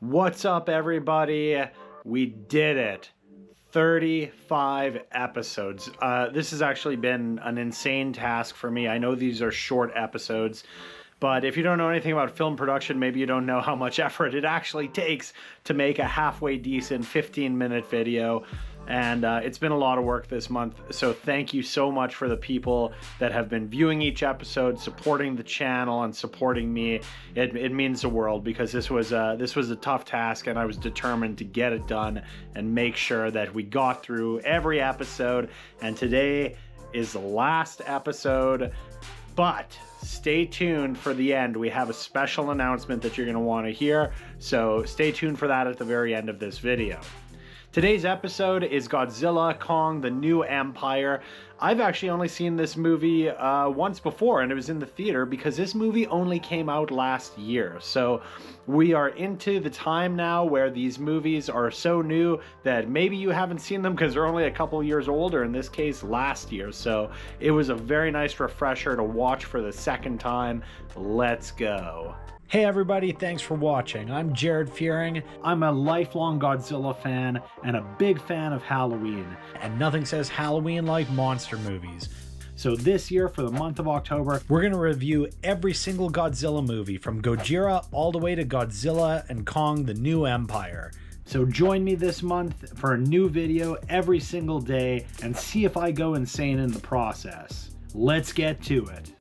What's up, everybody? We did it. 35 episodes. This has actually been an insane task for me. I know these are short episodes, but if you don't know anything about film production, maybe you don't know how much effort it actually takes to make a halfway decent 15-minute video. And it's been a lot of work this month, so thank you so much for the people that have been viewing each episode, supporting the channel, and supporting me. It means the world, because this was a tough task, and I was determined to get it done and make sure that we got through every episode. And today is the last episode, but stay tuned for the end. We have a special announcement that you're going to want to hear, so stay tuned for that at the very end of this video. Today's episode is Godzilla, Kong, the New Empire. I've actually only seen this movie once before, and it was in the theater because this movie only came out last year. So we are into the time now where these movies are so new that maybe you haven't seen them because they're only a couple years old, or in this case, last year. So it was a very nice refresher to watch for the second time. Let's go. Hey everybody, thanks for watching. I'm Jared Fearing. I'm a lifelong Godzilla fan and a big fan of Halloween. And nothing says Halloween like monster movies. So this year, for the month of October, we're going to review every single Godzilla movie, from Gojira all the way to Godzilla and Kong, the New Empire. So join me this month for a new video every single day and see if I go insane in the process. Let's get to it.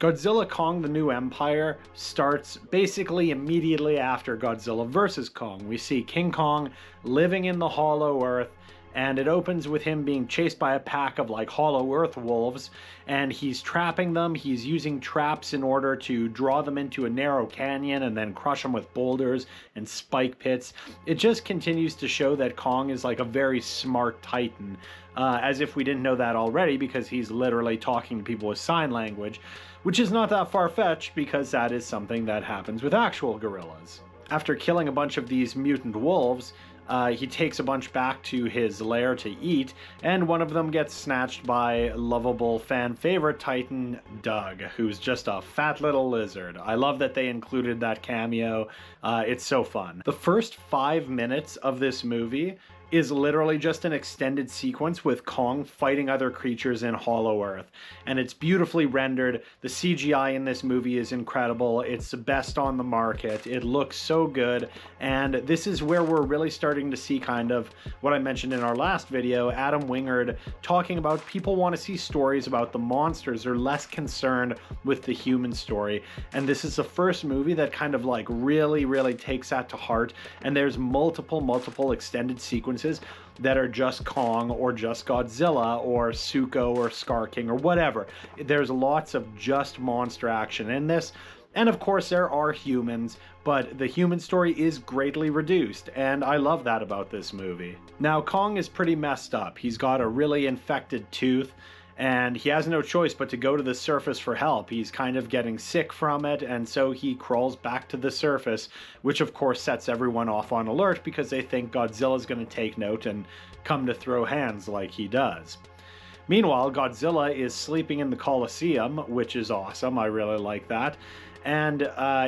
Godzilla Kong the New Empire starts basically immediately after Godzilla vs. Kong. We see King Kong living in the Hollow Earth, and it opens with him being chased by a pack of like Hollow Earth wolves, and he's trapping them. He's using traps in order to draw them into a narrow canyon and then crush them with boulders and spike pits. It just continues to show that Kong is like a very smart titan, as if we didn't know that already, because he's literally talking to people with sign language, which is not that far-fetched because that is something that happens with actual gorillas. After killing a bunch of these mutant wolves, he takes a bunch back to his lair to eat, and one of them gets snatched by lovable fan favorite Titan Doug, who's just a fat little lizard. I love that they included that cameo. It's so fun. The first 5 minutes of this movie is literally just an extended sequence with Kong fighting other creatures in Hollow Earth, and it's beautifully rendered. The CGI in this movie is incredible. It's the best on the market. It looks so good, and this is where we're really starting to see kind of what I mentioned in our last video, Adam Wingard talking about people want to see stories about the monsters. They're less concerned with the human story, and this is the first movie that kind of like really takes that to heart, and there's multiple extended sequences that are just Kong or just Godzilla or Suko or Scar King or whatever. There's lots of just monster action in this. And of course there are humans, but the human story is greatly reduced, and I love that about this movie. Now, Kong is pretty messed up. He's got a really infected tooth, and he has no choice but to go to the surface for help. He's kind of getting sick from it, and so he crawls back to the surface, which of course sets everyone off on alert because they think Godzilla's going to take note and come to throw hands like he does. Meanwhile, Godzilla is sleeping in the Colosseum, which is awesome. I really like that. And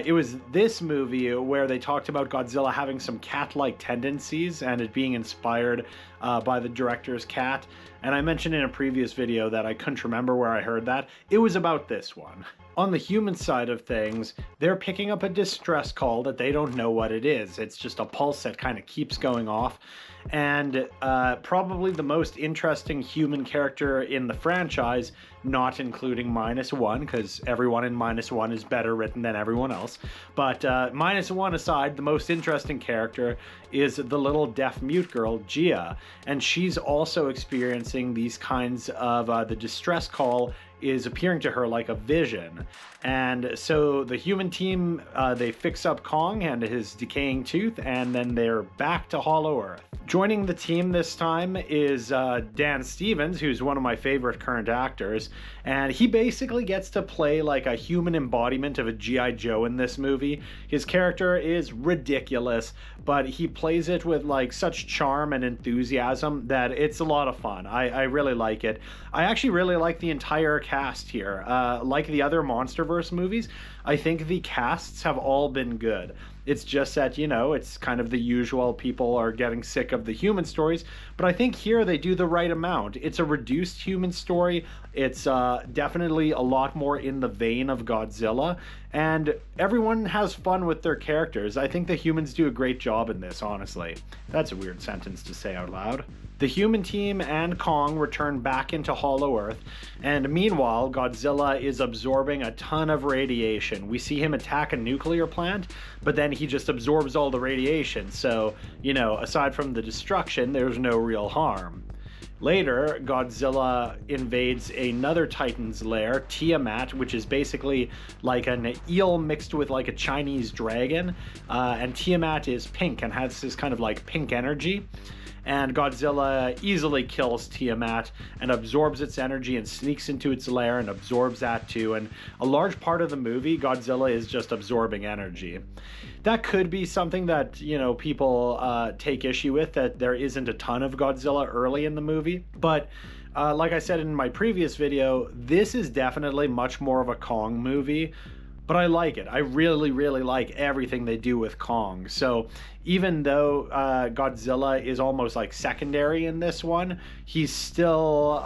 it was this movie where they talked about Godzilla having some cat-like tendencies and it being inspired by the director's cat. And I mentioned in a previous video that I couldn't remember where I heard that. It was about this one. On the human side of things, they're picking up a distress call that they don't know what it is. It's just a pulse that kind of keeps going off. And probably the most interesting human character in the franchise, not including -1, because everyone in -1 is better written than everyone else. But -1 aside, the most interesting character is the little deaf mute girl, Gia. And she's also experiencing these kinds of, the distress call is appearing to her like a vision. And so the human team, they fix up Kong and his decaying tooth, and then they're back to Hollow Earth. Joining the team this time is Dan Stevens, who's one of my favorite current actors, and he basically gets to play like a human embodiment of a G.I. Joe in this movie. His character is ridiculous, but he plays it with like such charm and enthusiasm that it's a lot of fun. I really like it. I actually really like the entire cast here. Like the other MonsterVerse movies, I think the casts have all been good. It's just that, you know, it's kind of the usual, people are getting sick of the human stories, but I think here they do the right amount. It's a reduced human story. It's definitely a lot more in the vein of Godzilla, and everyone has fun with their characters. I think the humans do a great job in this, honestly. That's a weird sentence to say out loud. The human team and Kong return back into Hollow Earth, and meanwhile, Godzilla is absorbing a ton of radiation. We see him attack a nuclear plant, but then he just absorbs all the radiation, so, you know, aside from the destruction, there's no real harm. Later, Godzilla invades another Titan's lair, Tiamat, which is basically like an eel mixed with like a Chinese dragon, and Tiamat is pink and has this kind of like pink energy. And Godzilla easily kills Tiamat and absorbs its energy and sneaks into its lair and absorbs that too. And a large part of the movie, Godzilla is just absorbing energy. That could be something that, you know, people take issue with, that there isn't a ton of Godzilla early in the movie. But like I said in my previous video, this is definitely much more of a Kong movie. But I like it. I really, really like everything they do with Kong. So even though Godzilla is almost like secondary in this one, he's still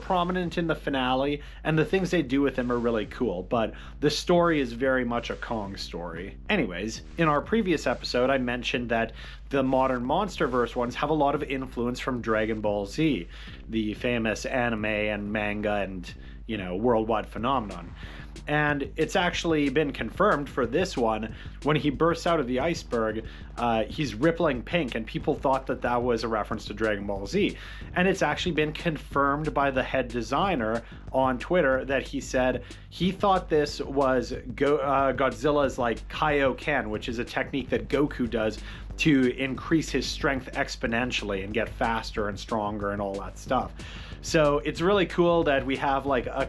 prominent in the finale, and the things they do with him are really cool. But the story is very much a Kong story. Anyways, in our previous episode, I mentioned that the modern MonsterVerse ones have a lot of influence from Dragon Ball Z, the famous anime and manga and, you know, worldwide phenomenon. And it's actually been confirmed for this one. When he bursts out of the iceberg, he's rippling pink, and people thought that that was a reference to Dragon Ball Z. And it's actually been confirmed by the head designer on Twitter that he said he thought this was Godzilla's like Kaioken, which is a technique that Goku does to increase his strength exponentially and get faster and stronger and all that stuff. So it's really cool that we have like a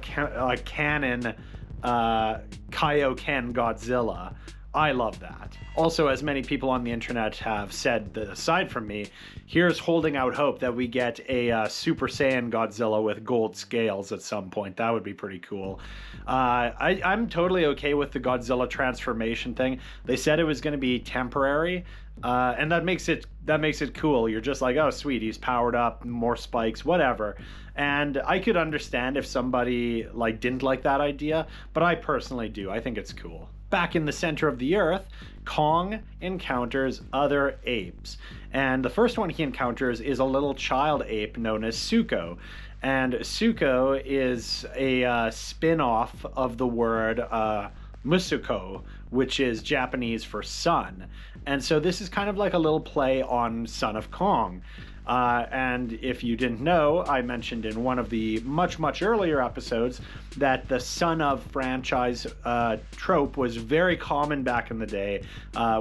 canon Kaioken Godzilla. I love that. Also, as many people on the internet have said, aside from me, here's holding out hope that we get a Super Saiyan Godzilla with gold scales at some point. That would be pretty cool. I'm totally okay with the Godzilla transformation thing. They said it was going to be temporary, and that makes it cool. You're just like, oh sweet, he's powered up, more spikes, whatever. And I could understand if somebody like didn't like that idea, but I personally do. I think it's cool. Back in the center of the Earth, Kong encounters other apes. And the first one he encounters is a little child ape known as Suko. And Suko is a spin-off of the word Musuko, which is Japanese for sun. And so this is kind of like a little play on Son of Kong. And if you didn't know, I mentioned in one of the much earlier episodes that the Son of franchise trope was very common back in the day,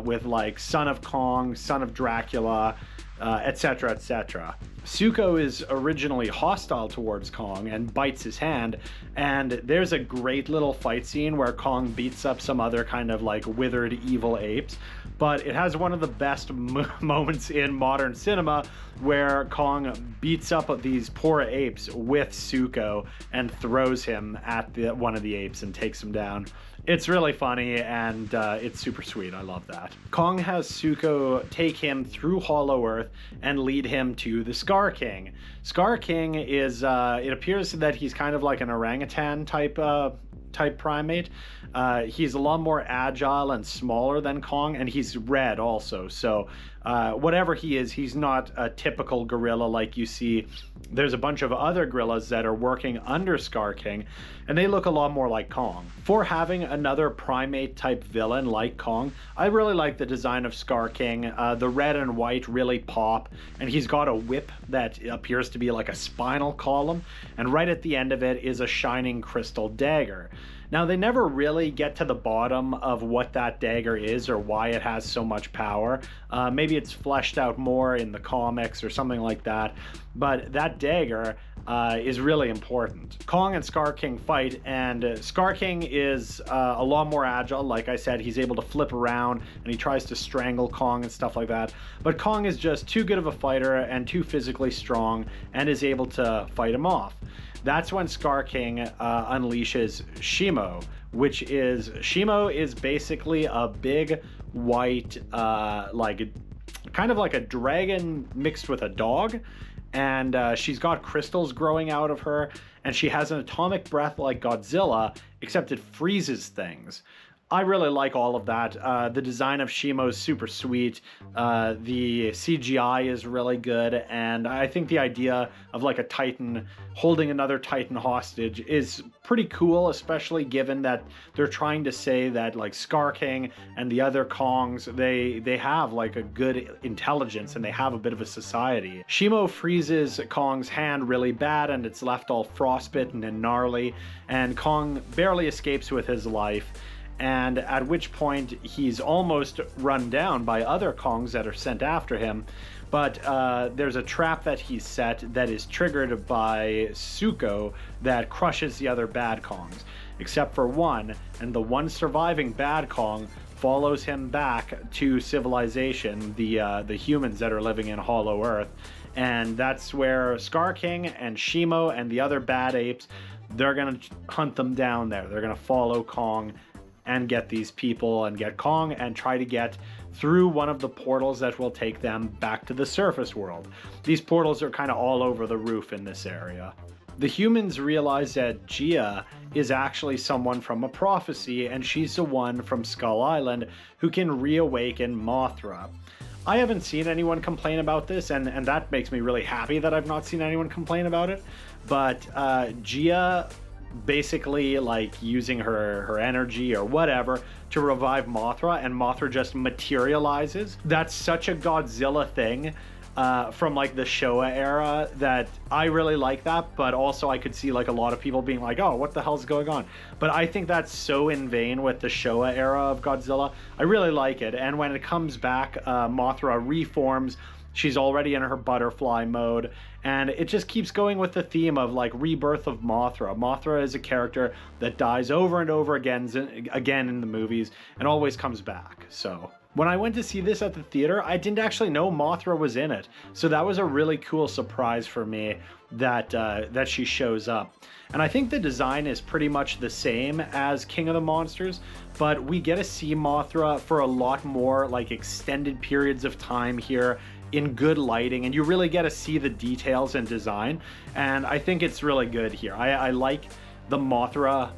with like Son of Kong, Son of Dracula, etc., etc. Suko is originally hostile towards Kong and bites his hand, and there's a great little fight scene where Kong beats up some other kind of like withered evil apes, but it has one of the best moments in modern cinema where Kong beats up these poor apes with Suko and throws him at one of the apes and takes him down. It's really funny, and it's super sweet. I love that. Kong has Suko take him through Hollow Earth and lead him to the Scar King. Scar King is, it appears that he's kind of like an orangutan type primate. He's a lot more agile and smaller than Kong, and he's red also. So whatever he is, he's not a typical gorilla like you see. There's a bunch of other gorillas that are working under Scar King, and they look a lot more like Kong. For having another primate type villain like Kong, I really like the design of Scar King. The red and white really pop, and he's got a whip that appears to be like a spinal column, and right at the end of it is a shining crystal dagger. Now, they never really get to the bottom of what that dagger is or why it has so much power. Maybe it's fleshed out more in the comics or something like that, but that dagger is really important. Kong and Scar King fight, and Scar King is a lot more agile. Like I said, he's able to flip around, and he tries to strangle Kong and stuff like that. But Kong is just too good of a fighter and too physically strong and is able to fight him off. That's when Scar King unleashes Shimo, Shimo is basically a big white, like kind of like a dragon mixed with a dog. And she's got crystals growing out of her, and she has an atomic breath like Godzilla, except it freezes things. I really like all of that. The design of Shimo is super sweet. The CGI is really good, and I think the idea of like a Titan holding another Titan hostage is pretty cool, especially given that they're trying to say that like Scar King and the other Kongs, they have like a good intelligence and they have a bit of a society. Shimo freezes Kong's hand really bad, and it's left all frostbitten and gnarly, and Kong barely escapes with his life. And at which point he's almost run down by other Kongs that are sent after him. But there's a trap that he's set that is triggered by Suko that crushes the other bad Kongs, except for one, and the one surviving bad Kong follows him back to civilization, the humans that are living in Hollow Earth. And that's where Scar King and Shimo and the other bad apes, they're gonna hunt them down there. They're gonna follow Kong and get these people and get Kong and try to get through one of the portals that will take them back to the surface world. These portals are kind of all over the roof in this area. The humans realize that Gia is actually someone from a prophecy, and she's the one from Skull Island who can reawaken Mothra. I haven't seen anyone complain about this, and that makes me really happy that I've not seen anyone complain about it. But Gia basically like using her energy or whatever to revive Mothra, and Mothra just materializes. That's such a Godzilla thing from like the Showa era that I really like that, but also I could see like a lot of people being like, oh, what the hell's going on? But I think that's so in vain with the Showa era of Godzilla. I really like it, and when it comes back, Mothra reforms. She's already in her butterfly mode, and it just keeps going with the theme of like rebirth of Mothra. Mothra is a character that dies over and over again in the movies and always comes back. So when I went to see this at the theater, I didn't actually know Mothra was in it. So that was a really cool surprise for me that she shows up. And I think the design is pretty much the same as King of the Monsters, but we get to see Mothra for a lot more like extended periods of time here, in good lighting, and you really get to see the details and design, and I think it's really good here. I like the Mothra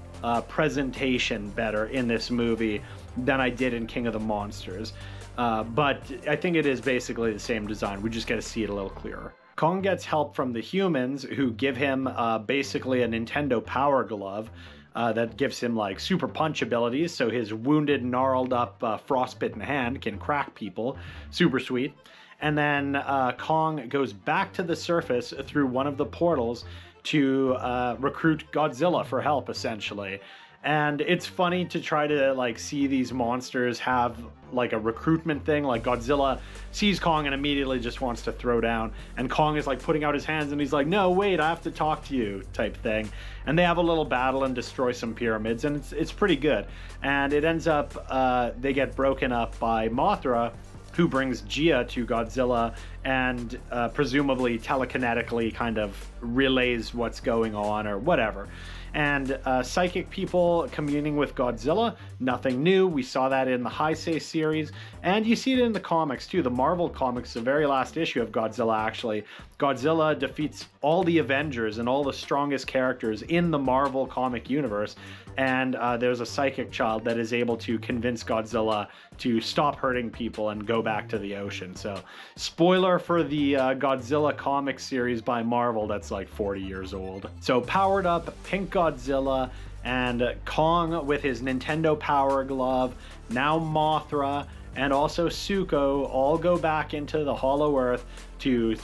presentation better in this movie than I did in King of the Monsters, but I think it is basically the same design. We just get to see it a little clearer. Kong gets help from the humans, who give him basically a Nintendo Power Glove that gives him like super punch abilities, so his wounded, gnarled up, frostbitten hand can crack people. Super sweet. And then Kong goes back to the surface through one of the portals to recruit Godzilla for help, essentially. And it's funny to try to like see these monsters have like a recruitment thing. Like Godzilla sees Kong and immediately just wants to throw down, and Kong is like putting out his hands and he's like, no, wait, I have to talk to you, type thing. And they have a little battle and destroy some pyramids, and it's pretty good. And it ends up they get broken up by Mothra, who brings Gia to Godzilla and presumably telekinetically kind of relays what's going on or whatever. And psychic people communing with Godzilla, nothing new. We saw that in the Heisei series, and you see it in the comics too. The Marvel comics, the very last issue of Godzilla, actually. Godzilla defeats all the Avengers and all the strongest characters in the Marvel comic universe, and there's a psychic child that is able to convince Godzilla to stop hurting people and go back to the ocean. So, spoiler for the Godzilla comic series by Marvel that's like 40 years old. So, powered up pink Godzilla and Kong with his Nintendo Power Glove, now Mothra, and also Suko all go back into the Hollow Earth to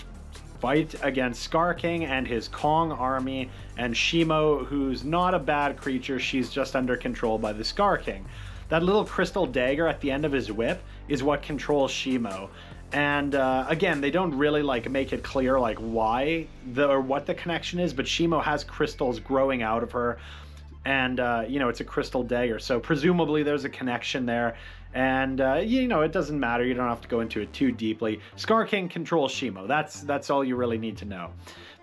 fight against Scar King and his Kong army, and Shimo, who's not a bad creature, she's just under control by the Scar King. That little crystal dagger at the end of his whip is what controls Shimo. And again, they don't really like make it clear like why or what the connection is, but Shimo has crystals growing out of her, and you know, it's a crystal dagger, so presumably there's a connection there. And you know, it doesn't matter, you don't have to go into it too deeply. Scar King controls Shimo. That's all you really need to know.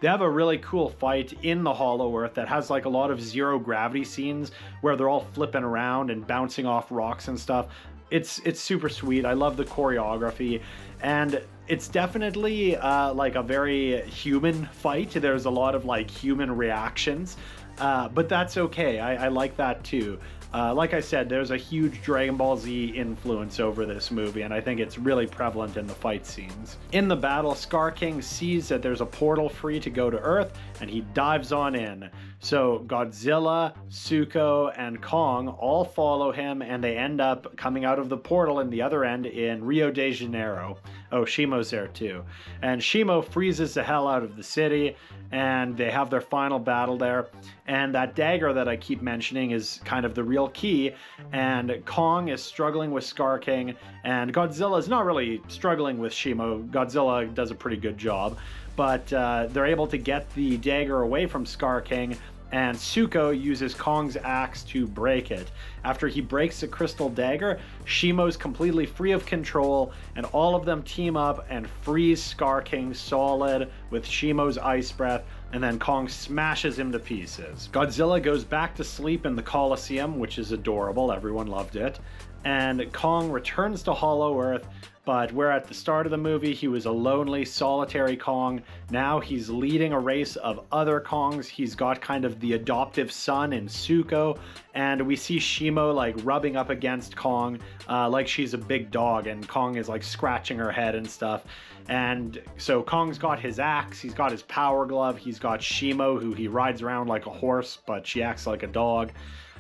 They have a really cool fight in the Hollow Earth that has like a lot of zero gravity scenes where they're all flipping around and bouncing off rocks and stuff. It's super sweet. I love the choreography, and it's definitely like a very human fight. There's a lot of like human reactions, but that's okay. I like that too. Like I said, there's a huge Dragon Ball Z influence over this movie, and I think it's really prevalent in the fight scenes. In the battle, Scar King sees that there's a portal free to go to Earth, and he dives on in. So Godzilla, Suko, and Kong all follow him, and they end up coming out of the portal in the other end in Rio de Janeiro. Oh, Shimo's there too. And Shimo freezes the hell out of the city, and they have their final battle there. And that dagger that I keep mentioning is kind of the real key, and Kong is struggling with Scar King, and Godzilla is not really struggling with Shimo. Godzilla does a pretty good job, but they're able to get the dagger away from Scar King, and Suko uses Kong's axe to break it. After he breaks the crystal dagger, Shimo's completely free of control, and all of them team up and freeze Scar King solid with Shimo's ice breath, and then Kong smashes him to pieces. Godzilla goes back to sleep in the Colosseum, which is adorable, everyone loved it, and Kong returns to Hollow Earth. But where at the start of the movie he was a lonely, solitary Kong, now he's leading a race of other Kongs. He's got kind of the adoptive son in Suko, and we see Shimo like rubbing up against Kong like she's a big dog, and Kong is like scratching her head and stuff. And so Kong's got his axe, he's got his power glove, he's got Shimo, who he rides around like a horse, but she acts like a dog.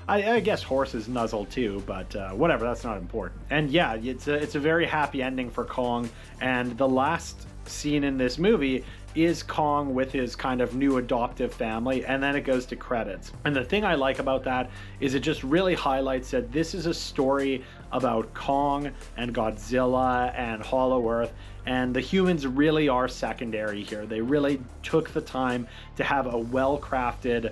I guess horses nuzzle too, but whatever, that's not important. And yeah, it's a very happy ending for Kong, and the last scene in this movie is Kong with his kind of new adoptive family, and then it goes to credits. And the thing I like about that is it just really highlights that this is a story about Kong and Godzilla and Hollow Earth, and the humans really are secondary here. They really took the time to have a well-crafted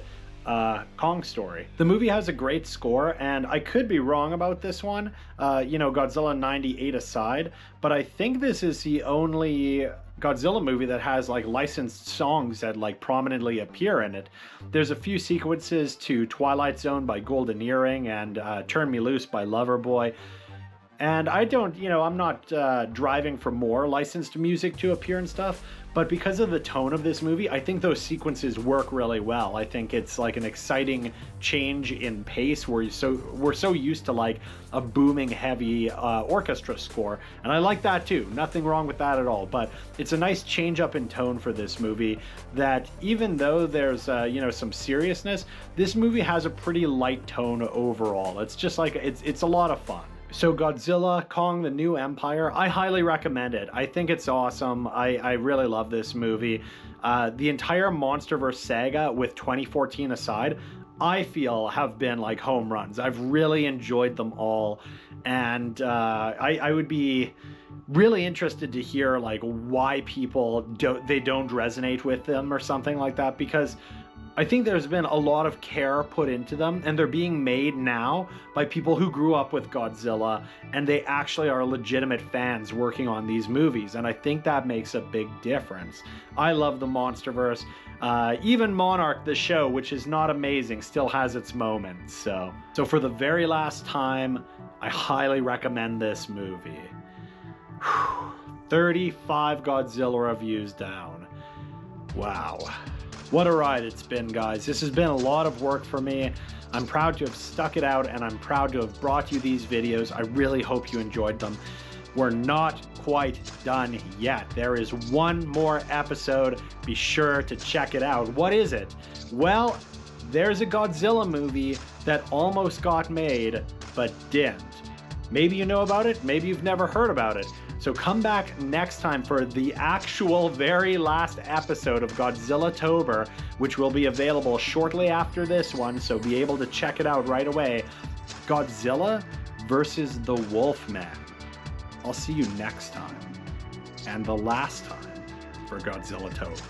Kong story. The movie has a great score, and I could be wrong about this one, Godzilla 98 aside, but I think this is the only Godzilla movie that has like licensed songs that like prominently appear in it. There's a few sequences to Twilight Zone by Golden Earring and Turn Me Loose by Loverboy. And I don't, I'm not driving for more licensed music to appear and stuff, but because of the tone of this movie, I think those sequences work really well. I think it's like an exciting change in pace where we're so used to like a booming, heavy orchestra score, and I like that too. Nothing wrong with that at all, but it's a nice change up in tone for this movie that even though there's, some seriousness, this movie has a pretty light tone overall. It's just like, it's a lot of fun. So Godzilla, Kong, the New Empire, I highly recommend it. I think it's awesome. I really love this movie. The entire MonsterVerse saga, with 2014 aside, I feel have been like home runs. I've really enjoyed them all, and I would be really interested to hear like why people don't resonate with them or something like that, because I think there's been a lot of care put into them, and they're being made now by people who grew up with Godzilla, and they actually are legitimate fans working on these movies, and I think that makes a big difference. I love the MonsterVerse. Even Monarch, the show, which is not amazing, still has its moments. So for the very last time, I highly recommend this movie. 35 Godzilla reviews down. Wow. What a ride it's been, guys. This has been a lot of work for me. I'm proud to have stuck it out, and I'm proud to have brought you these videos. I really hope you enjoyed them. We're not quite done yet. There is one more episode. Be sure to check it out. What is it? Well, there's a Godzilla movie that almost got made, but didn't. Maybe you know about it, maybe you've never heard about it. So come back next time for the actual very last episode of Godzillatober, which will be available shortly after this one, so be able to check it out right away. Godzilla versus the Wolfman. I'll see you next time, and the last time for Godzillatober.